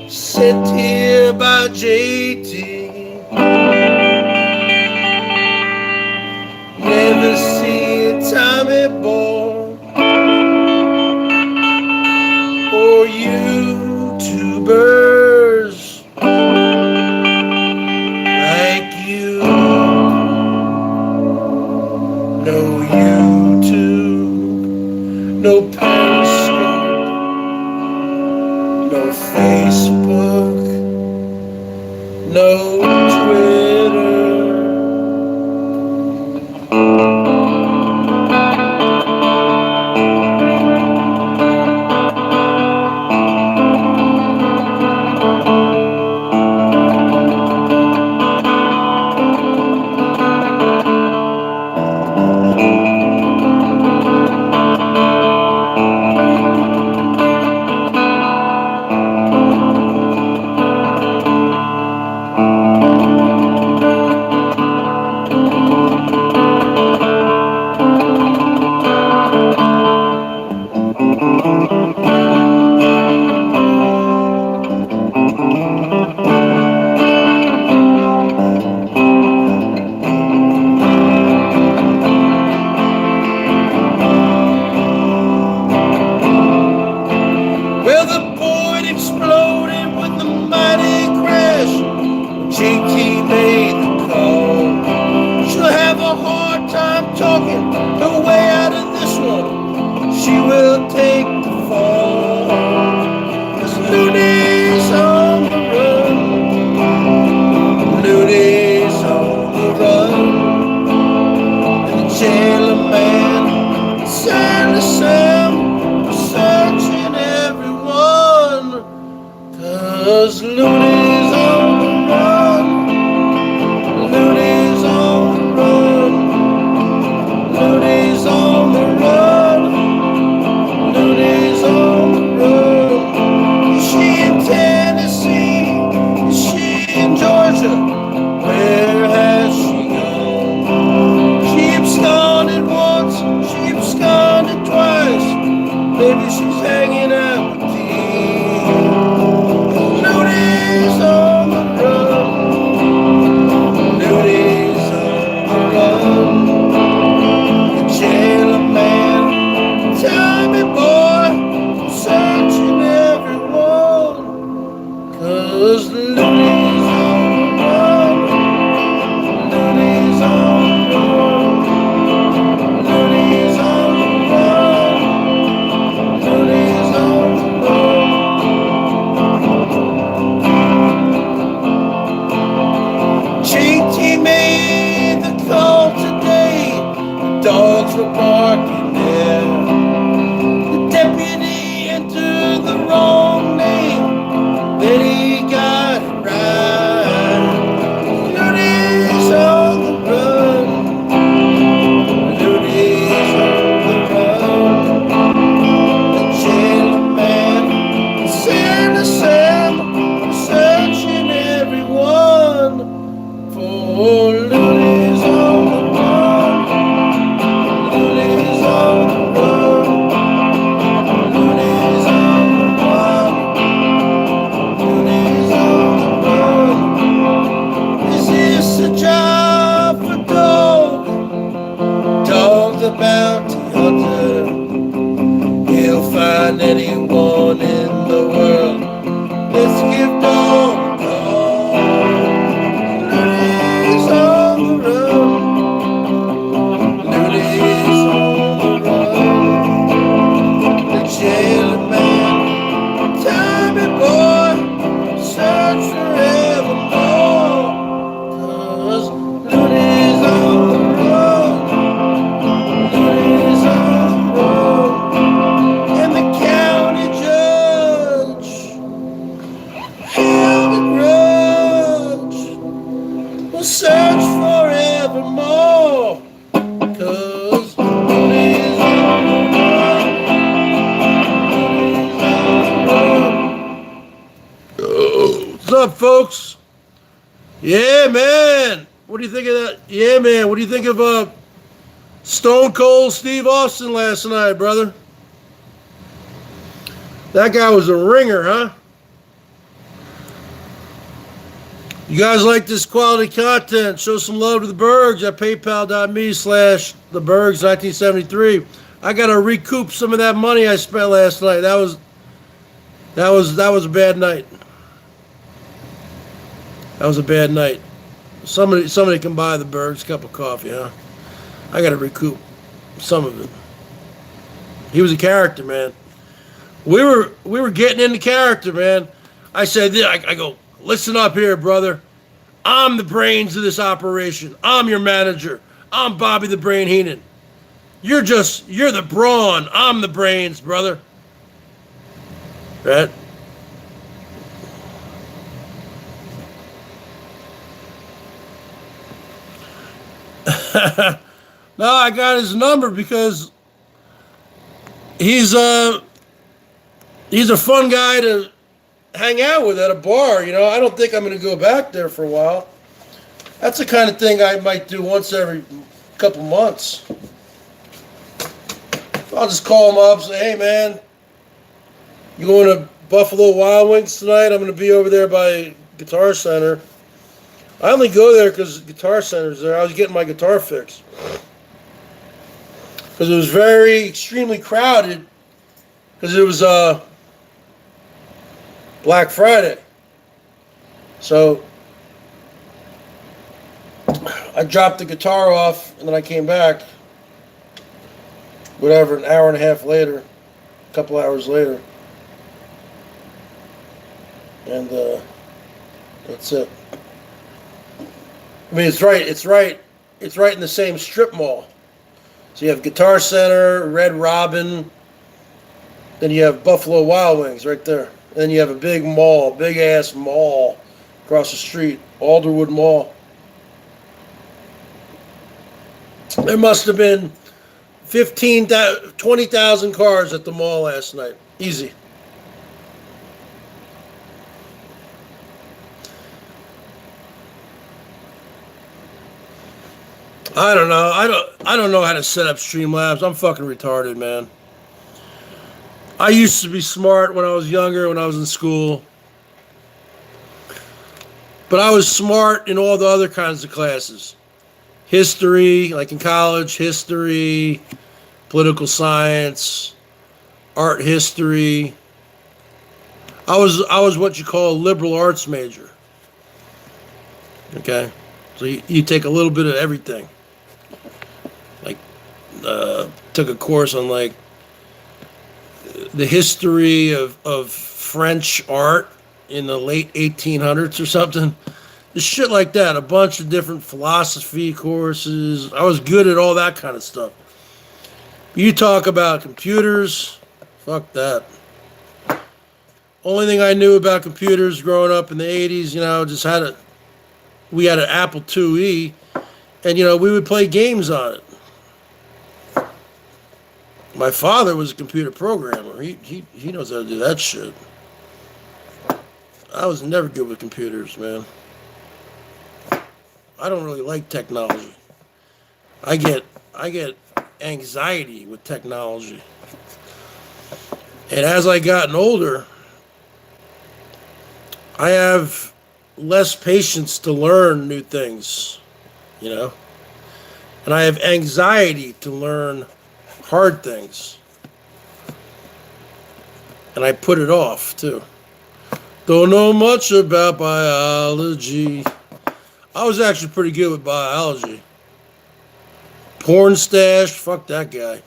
sent here by JT. Never seen Tommy Boy or YouTubers like you. No YouTube, no Periscope, no Facebook, no Twitter. Maybe she's hanging out with Dean. Looney's on the run. Looney's on the run. The jailer man, Tommy boy, searching everyone. 'Cause Looney's on the run. Looney's on the run. Looney's on the run. Looney's on the run. JT made the call today. The dogs were barking there. The deputy entered the wrong name. Then he got it right. Looney's on the run. Looney's on the run. The jailer man, Santa Sam, searching everyone for Looney's on the run. Looney's on the run. Looney's on the run. Looney's on the run. Is this a job for Dog? Dog the bounty hunter. He'll find anyone in the world. Let's give Dog a call. Looney's on the run. Looney's on the run. The jailer man, Tommy boy, search forevermore. 'Cause Looney's on the run. Looney's on the run. And the county judge held a grudge. Will search forevermore. 'Cause Looney's on the run. Looney's on the run. What's up, folks? Yeah, man. What do you think of that? Yeah, man. What do you think of Stone Cold Steve Austin last night, brother? That guy was a ringer, huh? You guys like this quality content? Show some love to the Bergs at paypal.me/thebergs1973. I gotta recoup some of that money I spent last night. That was a bad night. That was a bad night. Somebody can buy the Bergs cup of coffee, huh? I gotta recoup some of it. He was a character, man. We were getting into character, man. I said, I go, listen up here, brother. I'm the brains of this operation. I'm your manager. I'm Bobby the Brain Heenan. You're the brawn. I'm the brains, brother. Right? No, I got his number because he's a fun guy to hang out with at a bar. You know, I don't think I'm going to go back there for a while. That's the kind of thing I might do once every couple months. I'll just call him up and say, hey, man, you going to Buffalo Wild Wings tonight? I'm going to be over there by Guitar Center. I only go there because Guitar Center's there. I was getting my guitar fixed. Because it was extremely crowded. Because it was Black Friday. So I dropped the guitar off and then I came back. Whatever, an hour and a half later. A couple hours later. And that's it. I mean, it's right in the same strip mall. So you have Guitar Center, Red Robin, then you have Buffalo Wild Wings right there. And then you have a big ass mall across the street, Alderwood Mall. There must have been 20,000 cars at the mall last night. Easy. I don't know. I don't know how to set up Streamlabs. I'm fucking retarded, man. I used to be smart when I was younger, when I was in school. But I was smart in all the other kinds of classes. History, like in college, history, political science, art history. I was what you call a liberal arts major. Okay? So you take a little bit of everything. Like took a course on like the history of French art in the late 1800s or something. Just shit like that. A bunch of different philosophy courses. I was good at all that kind of stuff. You talk about computers, fuck that. Only thing I knew about computers growing up in the 80s, just we had an Apple IIe, and, we would play games on it. My father was a computer programmer. He knows how to do that shit. I was never good with computers, man. I don't really like technology. I get anxiety with technology. And as I gotten older, I have less patience to learn new things, And I have anxiety to learn hard things. And I put it off, too. Don't know much about biology. I was actually pretty good with biology. Porn stash, fuck that guy.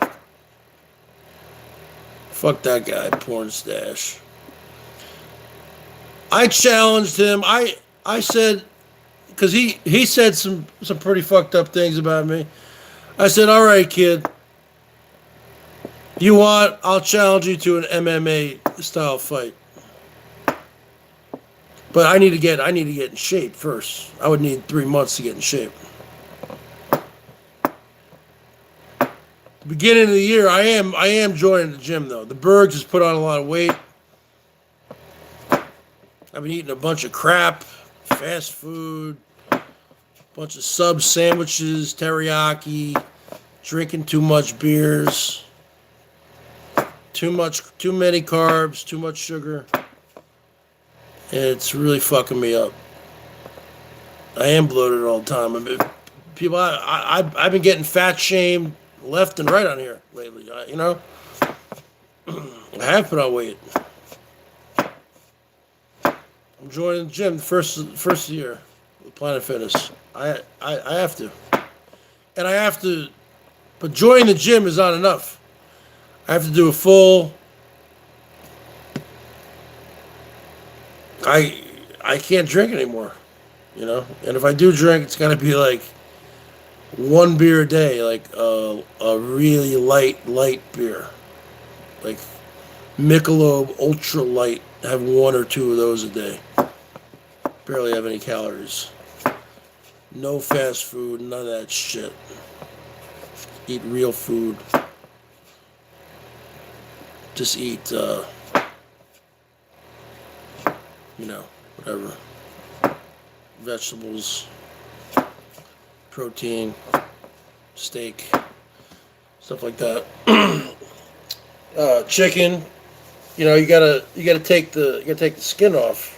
Fuck that guy, porn stash. I challenged him. I said, because he said some pretty fucked up things about me. I said, all right, kid. You want, I'll challenge you to an MMA style fight. But I need to get in shape first. I would need 3 months to get in shape. Beginning of the year, I am joining the gym though. The BERGS has put on a lot of weight. I've been eating a bunch of crap, fast food, a bunch of sub sandwiches, teriyaki, drinking too much beers, too many carbs, too much sugar. And it's really fucking me up. I am bloated all the time. I've been getting fat shamed left and right on here lately. I have put on weight. I'm joining the gym the first year with Planet Fitness. I have to. And I have to, but joining the gym is not enough. I have to do a full, I can't drink anymore, And if I do drink, it's got to be like 1 beer a day, like a really light beer. Like Michelob Ultra Light. Have 1 or 2 of those a day. Barely have any calories. No fast food, none of that shit. Eat real food. Just eat, whatever. Vegetables, protein, steak, stuff like that. Chicken, you gotta take the skin off.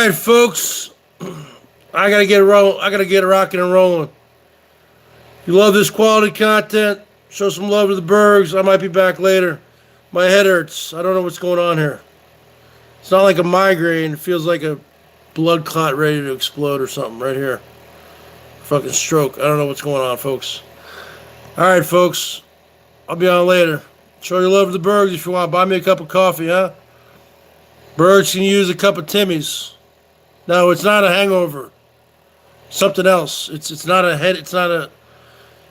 right, folks. I gotta get rocking and rolling. If you love this quality content, show some love to the Bergs. I might be back later. My head hurts. I don't know what's going on here. It's not like a migraine. It feels like a blood clot ready to explode or something right here. Fucking stroke. I don't know what's going on, folks. All right, folks. I'll be on later. Show your love to the Bergs if you want. Buy me a cup of coffee, huh? Bergs can use a cup of Timmy's. No, it's not a hangover. Something else. It's not a head. It's not a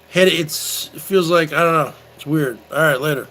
head. It feels like, I don't know. It's weird. All right, later.